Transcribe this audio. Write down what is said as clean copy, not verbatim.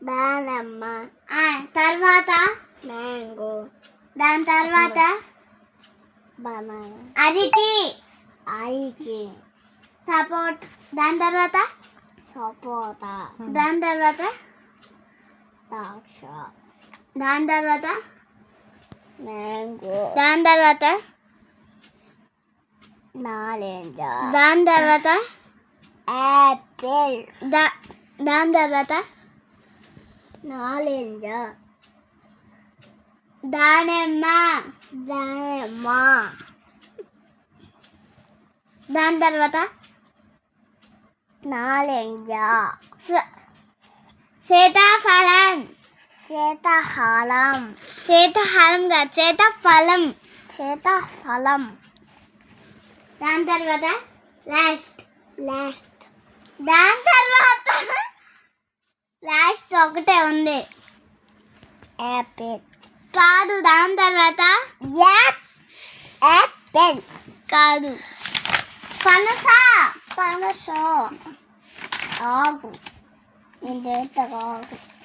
దానిమ్మ. తర్వాత మ్యాంగో. దాని తర్వాత బనానా. అరటి. సపోర్ట్. దాని తర్వాత సపోటా. దాని తర్వాత ద్రాక్ష. దాని తర్వాత మ్యాంగో. దాని తర్వాత నారింజ. దాని తర్వాత యాపిల్. దాని తర్వాత నారింజ. దానిమ్మ. దానిమ్మ. దాని తర్వాత నారింజ. సీతాఫలం. సీతాఫలం. సీతాఫలం కాదు, సీతాఫలం. సీతాఫలం. దాని తర్వాత లాస్ట్. దాని తర్వాత లాస్ట్ ఒకటే ఉంది. యాపిల్. కాదు. దాని తర్వాత యాపిల్. కాదు. పనస. పనస. ఆకు. నేను ఆకు.